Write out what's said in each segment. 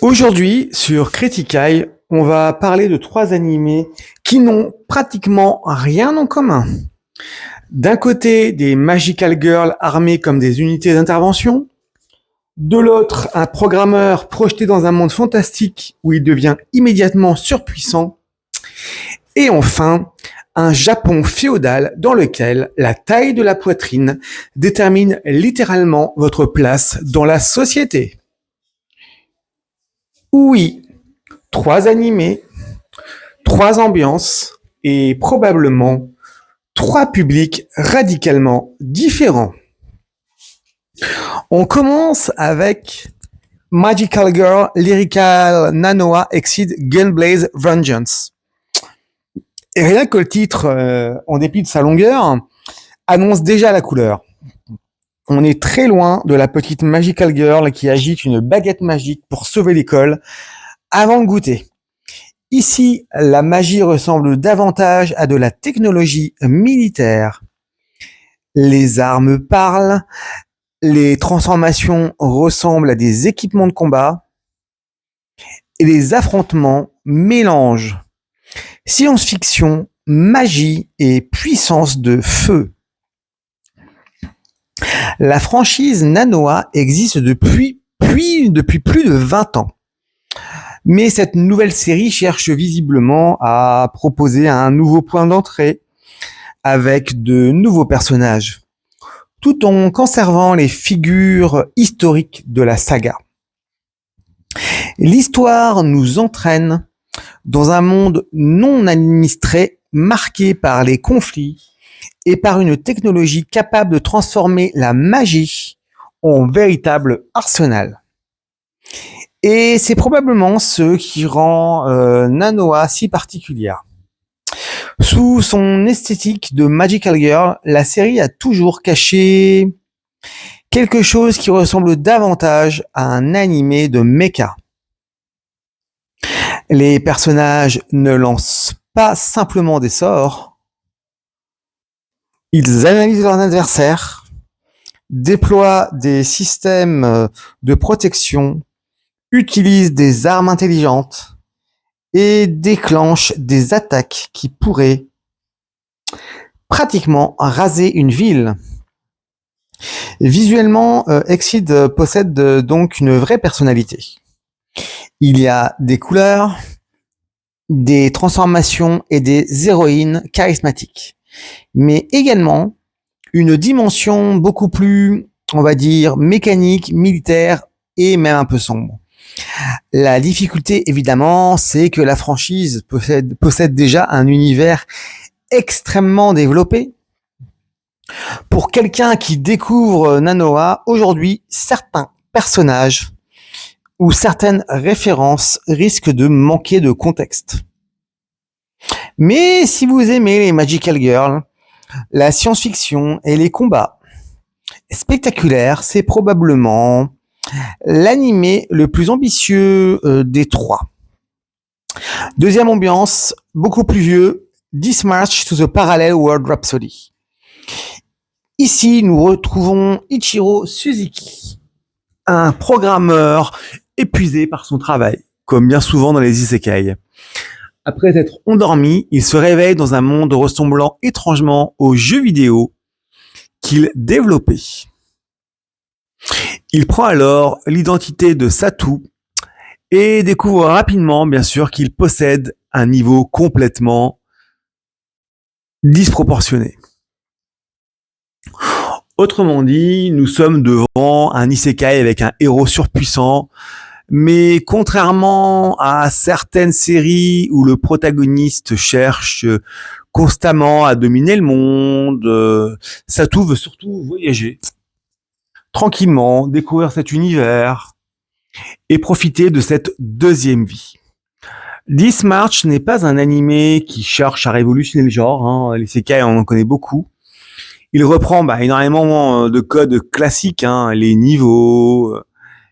Aujourd'hui, sur Criticaille, on va parler de trois animés qui n'ont pratiquement rien en commun. D'un côté, des Magical Girls armées comme des unités d'intervention. De l'autre, un programmeur projeté dans un monde fantastique où il devient immédiatement surpuissant. Et enfin, un Japon féodal dans lequel la taille de la poitrine détermine littéralement votre place dans la société. Oui, trois animés, trois ambiances et probablement trois publics radicalement différents. On commence avec Magical Girl Lyrical Nanoa Exceed Gunblaze Vengeance. Et rien que le titre, en dépit de sa longueur, annonce déjà la couleur. On est très loin de la petite Magical Girl qui agite une baguette magique pour sauver l'école avant le goûter. Ici, la magie ressemble davantage à de la technologie militaire. Les armes parlent, les transformations ressemblent à des équipements de combat et les affrontements mélangent science-fiction, magie et puissance de feu. La franchise Nanoa existe depuis plus de 20 ans. Mais cette nouvelle série cherche visiblement à proposer un nouveau point d'entrée avec de nouveaux personnages, tout en conservant les figures historiques de la saga. L'histoire nous entraîne dans un monde non administré, marqué par les conflits et par une technologie capable de transformer la magie en véritable arsenal. Et c'est probablement ce qui rend Nanoa si particulière. Sous son esthétique de Magical Girl, la série a toujours caché quelque chose qui ressemble davantage à un animé de mecha. Les personnages ne lancent pas simplement des sorts, ils analysent leurs adversaires, déploient des systèmes de protection, utilisent des armes intelligentes et déclenchent des attaques qui pourraient pratiquement raser une ville. Visuellement, Exceed possède donc une vraie personnalité. Il y a des couleurs, des transformations et des héroïnes charismatiques, mais également une dimension beaucoup plus, on va dire, mécanique, militaire et même un peu sombre. La difficulté, évidemment, c'est que la franchise possède déjà un univers extrêmement développé. Pour quelqu'un qui découvre Nanoa, aujourd'hui, certains personnages ou certaines références risquent de manquer de contexte. Mais si vous aimez les Magical Girls, la science-fiction et les combats spectaculaires, c'est probablement l'animé le plus ambitieux des trois. Deuxième ambiance, beaucoup plus vieux, This March to the Parallel World Rhapsody. Ici, nous retrouvons Ichiro Suzuki, un programmeur épuisé par son travail, comme bien souvent dans les isekai. Après être endormi, il se réveille dans un monde ressemblant étrangement aux jeux vidéo qu'il développait. Il prend alors l'identité de Satu et découvre rapidement, bien sûr, qu'il possède un niveau complètement disproportionné. Autrement dit, nous sommes devant un isekai avec un héros surpuissant, mais contrairement à certaines séries où le protagoniste cherche constamment à dominer le monde, Satu veut surtout voyager tranquillement, découvrir cet univers et profiter de cette deuxième vie. This March n'est pas un animé qui cherche à révolutionner le genre, les isekai on en connaît beaucoup. Il reprend énormément de codes classiques, les niveaux,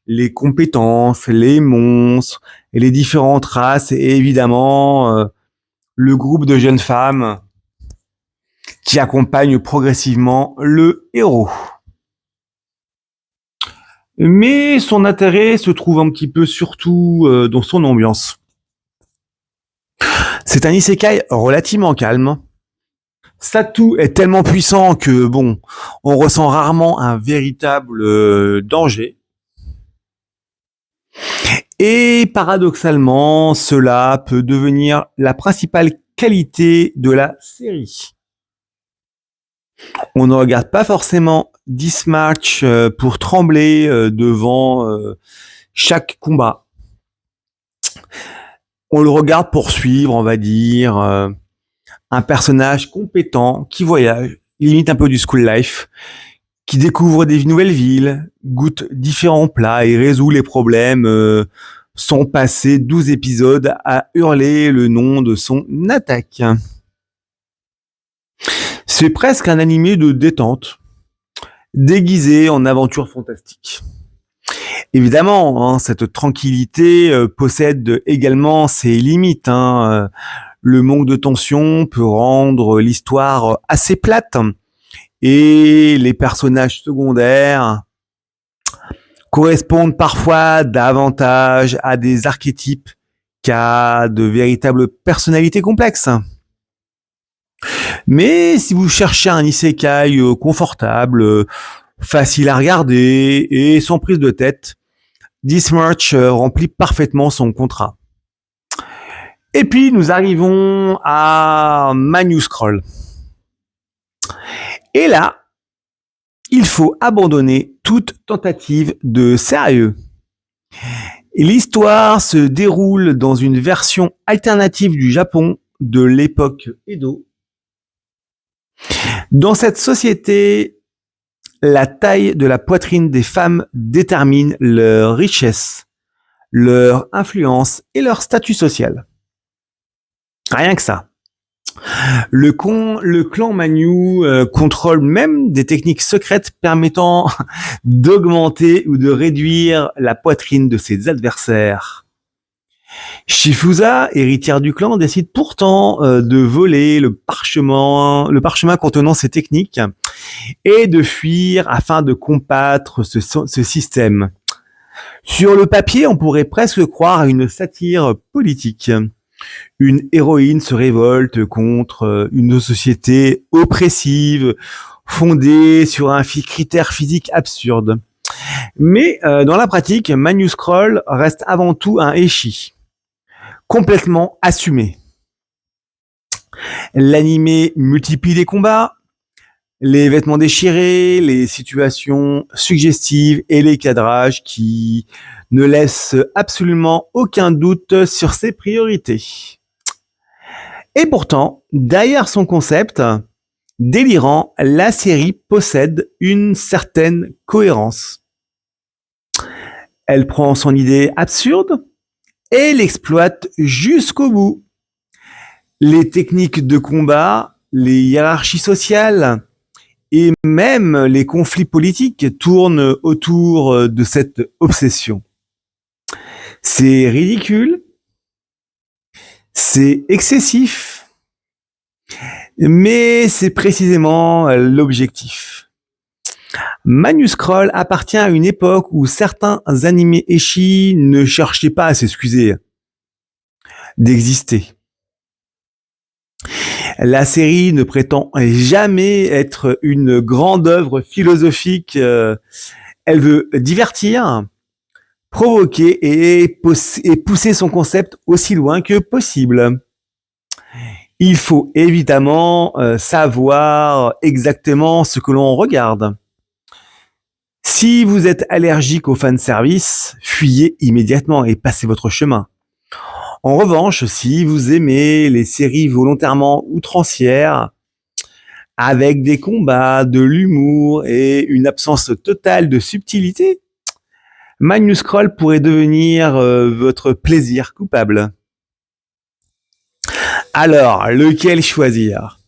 les compétences, les monstres, et les différentes races et évidemment le groupe de jeunes femmes qui accompagnent progressivement le héros. Mais son intérêt se trouve un petit peu surtout dans son ambiance. C'est un isekai relativement calme. Satu est tellement puissant que bon, on ressent rarement un véritable danger. Et paradoxalement, cela peut devenir la principale qualité de la série. On ne regarde pas forcément 10 matchs pour trembler devant chaque combat. On le regarde pour suivre, on va dire, un personnage compétent qui voyage, limite un peu du school life, qui découvre des nouvelles villes, goûte différents plats et résout les problèmes sans passer 12 épisodes à hurler le nom de son attaque. C'est presque un animé de détente, déguisé en aventure fantastique. Évidemment, hein, cette tranquillité possède également ses limites. Le manque de tension peut rendre l'histoire assez plate et les personnages secondaires correspondent parfois davantage à des archétypes qu'à de véritables personnalités complexes. Mais si vous cherchez un isekai confortable, facile à regarder et sans prise de tête, This March remplit parfaitement son contrat. Et puis nous arrivons à Manu Scroll. Et là, il faut abandonner toute tentative de sérieux. L'histoire se déroule dans une version alternative du Japon de l'époque Edo. Dans cette société, la taille de la poitrine des femmes détermine leur richesse, leur influence et leur statut social. Rien que ça. Le clan Manyu contrôle même des techniques secrètes permettant d'augmenter ou de réduire la poitrine de ses adversaires. Shifusa, héritière du clan, décide pourtant de voler le parchemin contenant ces techniques et de fuir afin de combattre ce système. Sur le papier, on pourrait presque croire à une satire politique. Une héroïne se révolte contre une société oppressive, fondée sur un critère physique absurde. Mais dans la pratique, Manu Scroll reste avant tout un ecchi, complètement assumé. L'animé multiplie les combats, les vêtements déchirés, les situations suggestives et les cadrages qui ne laissent absolument aucun doute sur ses priorités. Et pourtant, derrière son concept délirant, la série possède une certaine cohérence. Elle prend son idée absurde et l'exploite jusqu'au bout. Les techniques de combat, les hiérarchies sociales et même les conflits politiques tournent autour de cette obsession. C'est ridicule, c'est excessif, mais c'est précisément l'objectif. Manu Scroll appartient à une époque où certains animés ecchi ne cherchaient pas à s'excuser d'exister. La série ne prétend jamais être une grande œuvre philosophique. Elle veut divertir, provoquer et pousser son concept aussi loin que possible. Il faut évidemment savoir exactement ce que l'on regarde. Si vous êtes allergique au fanservice, fuyez immédiatement et passez votre chemin. En revanche, si vous aimez les séries volontairement outrancières, avec des combats, de l'humour et une absence totale de subtilité, Manu Scroll pourrait devenir votre plaisir coupable. Alors, lequel choisir?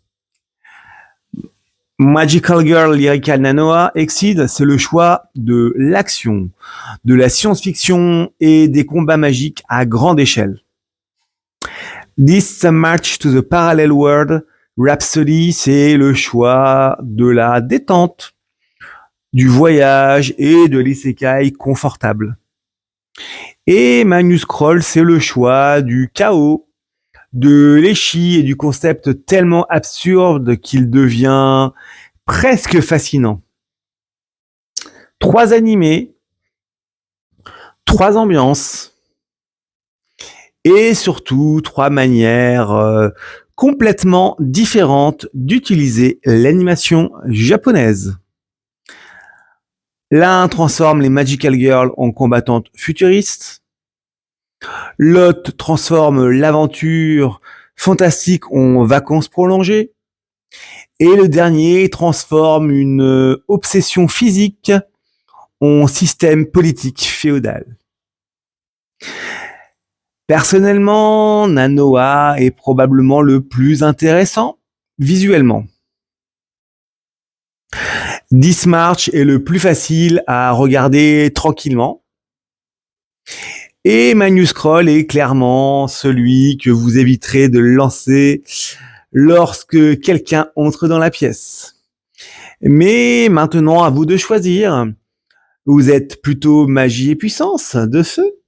Magical Girl Lyrical Nanoa Exceed, c'est le choix de l'action, de la science-fiction et des combats magiques à grande échelle. This March to the Parallel World Rhapsody, c'est le choix de la détente, du voyage et de l'isekai confortable. Et Magnus Scroll, c'est le choix du chaos, de l'échi et du concept tellement absurde qu'il devient presque fascinant. 3 animés, 3 ambiances et surtout 3 manières complètement différentes d'utiliser l'animation japonaise. L'un transforme les Magical Girls en combattantes futuristes. L'autre transforme l'aventure fantastique en vacances prolongées. Et le dernier transforme une obsession physique en système politique féodal. Personnellement, Nanoa est probablement le plus intéressant visuellement. This March est le plus facile à regarder tranquillement. Et Magnus Scroll est clairement celui que vous éviterez de lancer lorsque quelqu'un entre dans la pièce. Mais maintenant, à vous de choisir. Vous êtes plutôt magie et puissance, de feu?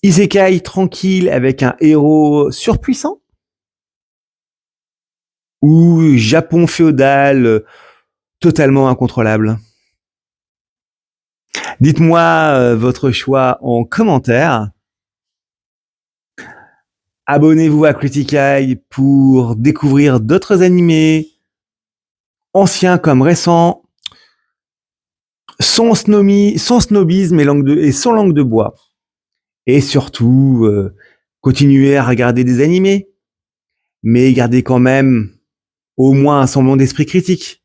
Isekai tranquille avec un héros surpuissant? Ou Japon féodal totalement incontrôlable? Dites-moi votre choix en commentaire. Abonnez-vous à Critical pour découvrir d'autres animés, anciens comme récents, son snobisme et son langue de bois. Et surtout, continuez à regarder des animés, mais gardez quand même au moins un semblant d'esprit critique.